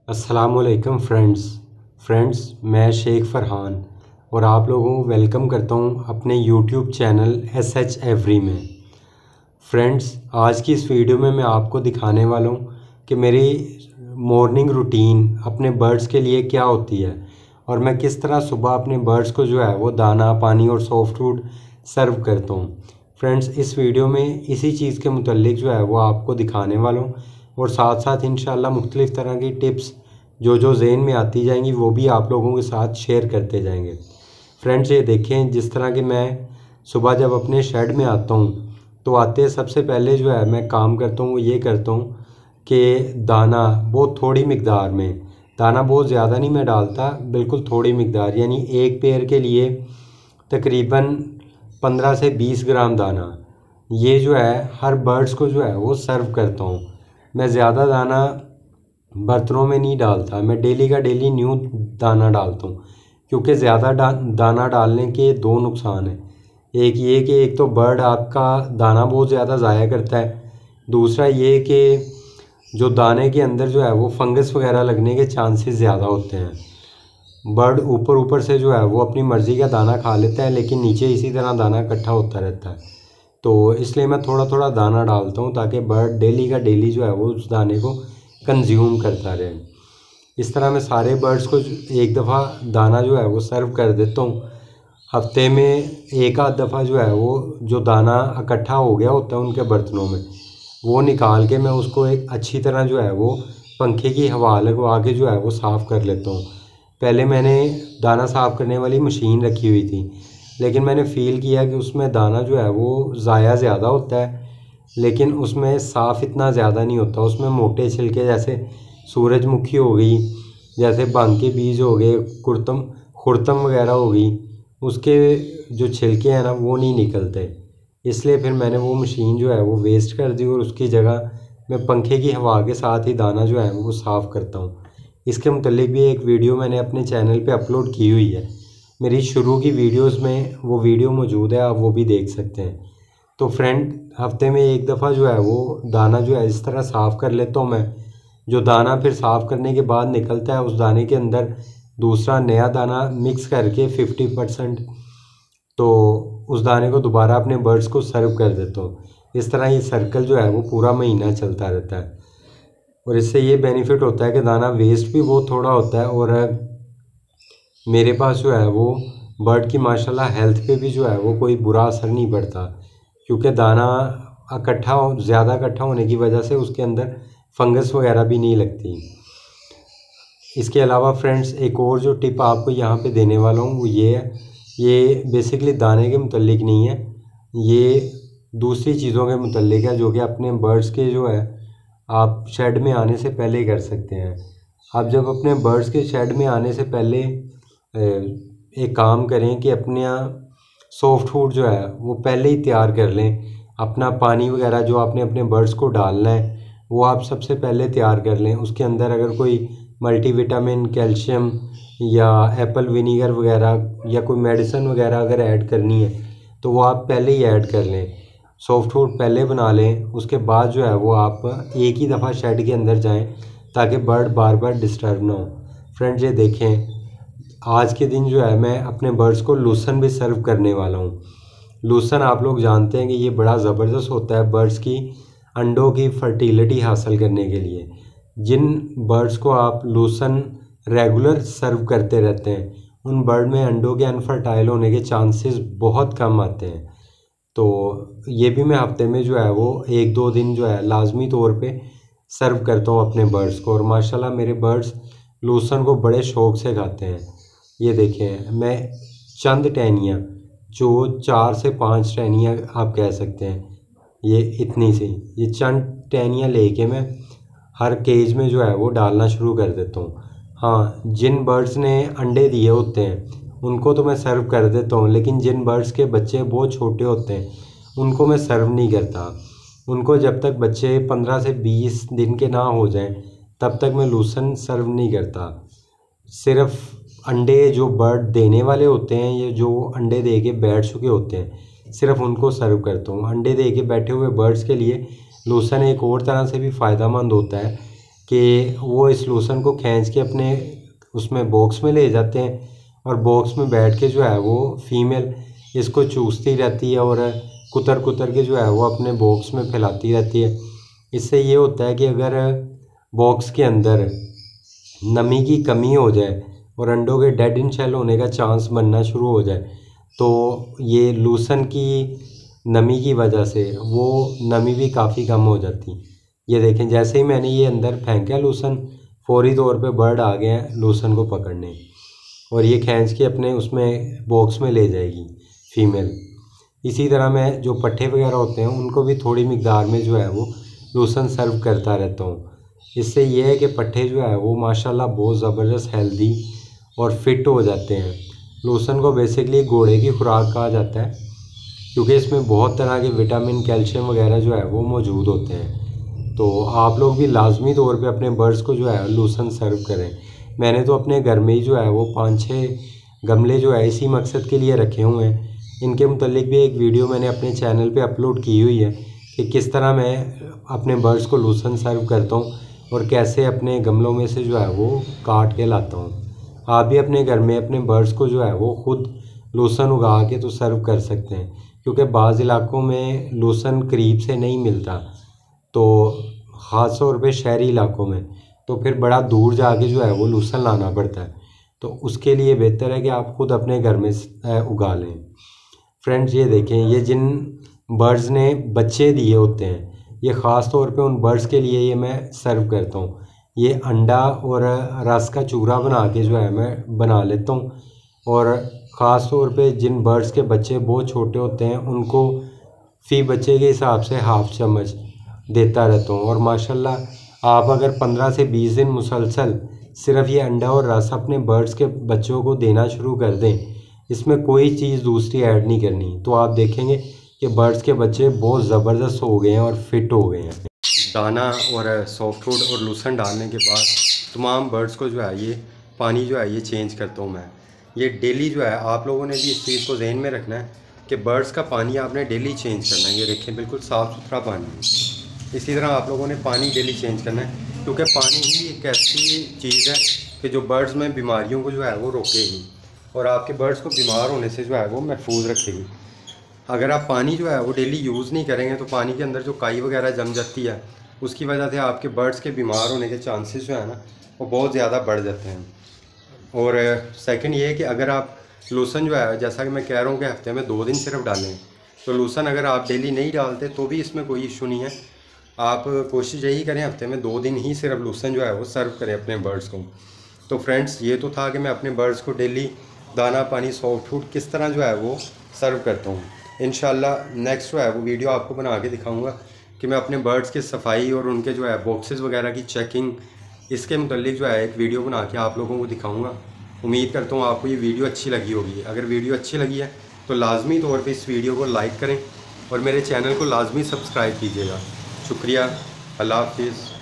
अस्सलामुअलैकुम फ्रेंड्स मैं शेख फ़रहान और आप लोगों को वेलकम करता हूं अपने यूट्यूब चैनल SH एवरी में। फ्रेंड्स, आज की इस वीडियो में मैं आपको दिखाने वाला हूं कि मेरी मॉर्निंग रूटीन अपने बर्ड्स के लिए क्या होती है और मैं किस तरह सुबह अपने बर्ड्स को जो है वो दाना, पानी और सॉफ्ट फूड सर्व करता हूं। फ्रेंड्स, इस वीडियो में इसी चीज़ के मुतालिक जो है वो आपको दिखाने वाला हूँ और साथ साथ इंशाल्लाह मुख्तलिफ़ तरह की टिप्स जो ज़हन में आती जाएंगी वो भी आप लोगों के साथ शेयर करते जाएंगे। फ्रेंड्स, ये देखें, जिस तरह कि मैं सुबह जब अपने शेड में आता हूँ तो आते सबसे पहले जो है मैं काम करता हूँ वो ये करता हूँ कि दाना बहुत थोड़ी मकदार में, दाना बहुत ज़्यादा नहीं मैं डालता, बिल्कुल थोड़ी मकदार, यानी एक पेयर के लिए तकरीबन 15 से 20 ग्राम दाना, ये जो है हर बर्ड्स को जो है वो सर्व करता हूँ। मैं ज़्यादा दाना बर्तनों में नहीं डालता, मैं डेली का डेली न्यू दाना डालता हूँ, क्योंकि ज़्यादा दाना डालने के दो नुकसान हैं। एक ये कि एक तो बर्ड आपका दाना बहुत ज़्यादा ज़ाया करता है, दूसरा ये कि जो दाने के अंदर जो है वो फंगस वगैरह लगने के चांसेस ज़्यादा होते हैं। बर्ड ऊपर से जो है वो अपनी मर्ज़ी का दाना खा लेता है, लेकिन नीचे इसी तरह दाना इकट्ठा होता रहता है। तो इसलिए मैं थोड़ा थोड़ा दाना डालता हूँ ताकि बर्ड डेली का डेली जो है वो उस दाने को कंज्यूम करता रहे। इस तरह मैं सारे बर्ड्स को एक दफ़ा दाना जो है वो सर्व कर देता हूँ। हफ्ते में एक आध दफ़ा जो है वो जो दाना इकट्ठा हो गया होता है उनके बर्तनों में, वो निकाल के मैं उसको एक अच्छी तरह जो है वो पंखे की हवा लगवा के जो है वो साफ़ कर लेता हूँ। पहले मैंने दाना साफ़ करने वाली मशीन रखी हुई थी, लेकिन मैंने फ़ील किया कि उसमें दाना जो है वो ज़ाया ज़्यादा होता है, लेकिन उसमें साफ़ इतना ज़्यादा नहीं होता। उसमें मोटे छिलके जैसे सूरजमुखी हो गई, जैसे भांग के बीज हो गए, खुर्तम वगैरह हो गई, उसके जो छिलके हैं ना वो नहीं निकलते। इसलिए फिर मैंने वो मशीन जो है वो वेस्ट कर दी और उसकी जगह मैं पंखे की हवा के साथ ही दाना जो है वो साफ़ करता हूँ। इसके मुतालिक भी एक वीडियो मैंने अपने चैनल पे अपलोड की हुई है, मेरी शुरू की वीडियोस में वो वीडियो मौजूद है, आप वो भी देख सकते हैं। तो फ्रेंड, हफ्ते में एक दफ़ा जो है वो दाना जो है इस तरह साफ़ कर लेता हूँ मैं। जो दाना फिर साफ़ करने के बाद निकलता है, उस दाने के अंदर दूसरा नया दाना मिक्स करके 50%, तो उस दाने को दोबारा अपने बर्ड्स को सर्व कर देता हूँ। इस तरह ये सर्कल जो है वो पूरा महीना चलता रहता है और इससे ये बेनिफिट होता है कि दाना वेस्ट भी बहुत थोड़ा होता है और मेरे पास जो है वो बर्ड की माशाल्लाह हेल्थ पे भी जो है वो कोई बुरा असर नहीं पड़ता, क्योंकि दाना ज़्यादा इकट्ठा होने की वजह से उसके अंदर फंगस वगैरह भी नहीं लगती। इसके अलावा फ्रेंड्स, एक और जो टिप आपको यहाँ पे देने वाला हूँ वो ये है, ये बेसिकली दाने के मुतल्लिक नहीं है, ये दूसरी चीज़ों के मुतल्लिक है जो कि अपने बर्ड्स के जो है आप शेड में आने से पहले कर सकते हैं। आप जब अपने बर्ड्स के शेड में आने से पहले एक काम करें कि अपने यहाँ सॉफ्ट फूड जो है वो पहले ही तैयार कर लें। अपना पानी वगैरह जो आपने अपने बर्ड्स को डालना है वो आप सबसे पहले तैयार कर लें। उसके अंदर अगर कोई मल्टीविटामिन, कैल्शियम या एप्पल विनीगर वगैरह या कोई मेडिसिन वगैरह अगर ऐड करनी है तो वो आप पहले ही ऐड कर लें। सॉफ्ट फूड पहले बना लें, उसके बाद जो है वो आप एक ही दफ़ा शेड के अंदर जाएं ताकि बर्ड बार बार डिस्टर्ब ना हो। फ्रेंड्स, ये देखें, आज के दिन जो है मैं अपने बर्ड्स को लूसन भी सर्व करने वाला हूँ। लूसन आप लोग जानते हैं कि ये बड़ा ज़बरदस्त होता है बर्ड्स की अंडों की फर्टिलिटी हासिल करने के लिए। जिन बर्ड्स को आप लूसन रेगुलर सर्व करते रहते हैं उन बर्ड में अंडों के अनफर्टाइल होने के चांसेस बहुत कम आते हैं। तो ये भी मैं हफ्ते में जो है वो एक दो दिन जो है लाजमी तौर पे सर्व करता हूँ अपने बर्ड्स को, और माशाल्लाह मेरे बर्ड्स लूसन को बड़े शौक़ से खाते हैं। ये देखें, मैं चंद टहनियाँ, जो 4 से 5 टहनियाँ आप कह सकते हैं, ये इतनी सी, ये चंद टहनियाँ लेके मैं हर केज में जो है वो डालना शुरू कर देता हूँ। हाँ, जिन बर्ड्स ने अंडे दिए होते हैं उनको तो मैं सर्व कर देता हूँ, लेकिन जिन बर्ड्स के बच्चे बहुत छोटे होते हैं उनको मैं सर्व नहीं करता। उनको जब तक बच्चे 15 से 20 दिन के ना हो जाएं तब तक मैं लूसन सर्व नहीं करता। सिर्फ अंडे जो बर्ड देने वाले होते हैं, ये जो अंडे दे के बैठ चुके होते हैं, सिर्फ उनको सर्व करता हूँ। अंडे दे के बैठे हुए बर्ड्स के लिए लूसन एक और तरह से भी फ़ायदेमंद होता है कि वो इस लोशन को खींच के अपने उसमें बॉक्स में ले जाते हैं और बॉक्स में बैठ के जो है वो फीमेल इसको चूसती रहती है और कुतर कुतर के जो है वो अपने बॉक्स में फैलाती रहती है। इससे ये होता है कि अगर बॉक्स के अंदर नमी की कमी हो जाए और अंडों के डेड इन शेल होने का चांस बनना शुरू हो जाए तो ये लूसन की नमी की वजह से वो नमी भी काफ़ी कम हो जाती। ये देखें, जैसे ही मैंने ये अंदर फेंका लूसन, फौरी तौर पे बर्ड आ गए हैं लूसन को पकड़ने और ये खींच के अपने उसमें बॉक्स में ले जाएगी फीमेल। इसी तरह मैं जो पट्ठे वगैरह होते हैं उनको भी थोड़ी मिकदार में जो है वो लूसन सर्व करता रहता हूँ। इससे ये है कि पट्ठे जो है वो माशाल्लाह बहुत ज़बरदस्त हेल्दी और फिट हो जाते हैं। लूसन को बेसिकली घोड़े की खुराक कहा जाता है क्योंकि इसमें बहुत तरह के विटामिन, कैल्शियम वगैरह जो है वो मौजूद होते हैं। तो आप लोग भी लाजमी तौर पे अपने बर्ड्स को जो है लूसन सर्व करें। मैंने तो अपने घर में ही जो है वो 5-6 गमले जो है इसी मकसद के लिए रखे हुए हैं। इनके मुतल्लिक भी एक वीडियो मैंने अपने चैनल पे अपलोड की हुई है कि किस तरह मैं अपने बर्ड्स को लूसन सर्व करता हूँ और कैसे अपने गमलों में से जो है वो काट के लाता हूँ। आप भी अपने घर में अपने बर्ड्स को जो है वो ख़ुद लूसन उगा के तो सर्व कर सकते हैं क्योंकि बाज़ इलाकों में लूसन करीब से नहीं मिलता, तो ख़ास तौर पे शहरी इलाकों में तो फिर बड़ा दूर जाके जो है वो लूसन लाना पड़ता है। तो उसके लिए बेहतर है कि आप ख़ुद अपने घर में उगा लें। फ्रेंड्स, ये देखें, ये जिन बर्ड्स ने बच्चे दिए होते हैं ये ख़ास तौर पे उन बर्ड्स के लिए ये मैं सर्व करता हूँ। ये अंडा और रस का चूरा बना के जो है मैं बना लेता हूँ और ख़ास तौर पे जिन बर्ड्स के बच्चे बहुत छोटे होते हैं उनको फ़ी बच्चे के हिसाब से हाफ़ चम्मच देता रहता हूँ। और माशाल्लाह आप अगर 15 से 20 दिन मुसलसल सिर्फ़ ये अंडा और रस अपने बर्ड्स के बच्चों को देना शुरू कर दें, इसमें कोई चीज़ दूसरी ऐड नहीं करनी, तो आप देखेंगे कि बर्ड्स के बच्चे बहुत ज़बरदस्त हो गए हैं और फिट हो गए हैं। दाना और सॉफ्टवुड और लूसन डालने के बाद तमाम बर्ड्स को जो है ये पानी जो है ये चेंज करता हूँ मैं। ये डेली जो है आप लोगों ने भी इस चीज़ को जहन में रखना है कि बर्ड्स का पानी आपने डेली चेंज करना है। ये देखें, बिल्कुल साफ़ सुथरा पानी है। इसी तरह आप लोगों ने पानी डेली चेंज करना है क्योंकि पानी ही एक ऐसी चीज़ है कि जो बर्ड्स में बीमारियों को जो है वो रोकेगी और आपके बर्ड्स को बीमार होने से जो है वो महफूज रखेगी। अगर आप पानी जो है वो डेली यूज़ नहीं करेंगे तो पानी के अंदर जो काई वगैरह जम जाती है उसकी वजह से आपके बर्ड्स के बीमार होने के चांसेस जो है ना वो बहुत ज़्यादा बढ़ जाते हैं। और सेकंड ये है कि अगर आप लूसन जो है, जैसा कि मैं कह रहा हूँ कि हफ्ते में 2 दिन सिर्फ डालें, तो लूसन अगर आप डेली नहीं डालते तो भी इसमें कोई इशू नहीं है। आप कोशिश यही करें हफ्ते में 2 दिन ही सिर्फ लूसन जो है वो सर्व करें अपने बर्ड्स को। तो फ्रेंड्स, ये तो था कि मैं अपने बर्ड्स को डेली दाना पानी सॉफ्ट फूड किस तरह जो है वो सर्व करता हूँ। इंशाल्लाह नेक्स्ट जो है वो वीडियो आपको बना के दिखाऊँगा कि मैं अपने बर्ड्स की सफाई और उनके जो है बॉक्सेस वगैरह की चेकिंग, इसके मुतालिक जो है एक वीडियो बना के आप लोगों को दिखाऊंगा। उम्मीद करता हूँ आपको ये वीडियो अच्छी लगी होगी। अगर वीडियो अच्छी लगी है तो लाजमी तौर पे इस वीडियो को लाइक करें और मेरे चैनल को लाजमी सब्सक्राइब कीजिएगा। शुक्रिया। अल्लाह हाफिज़।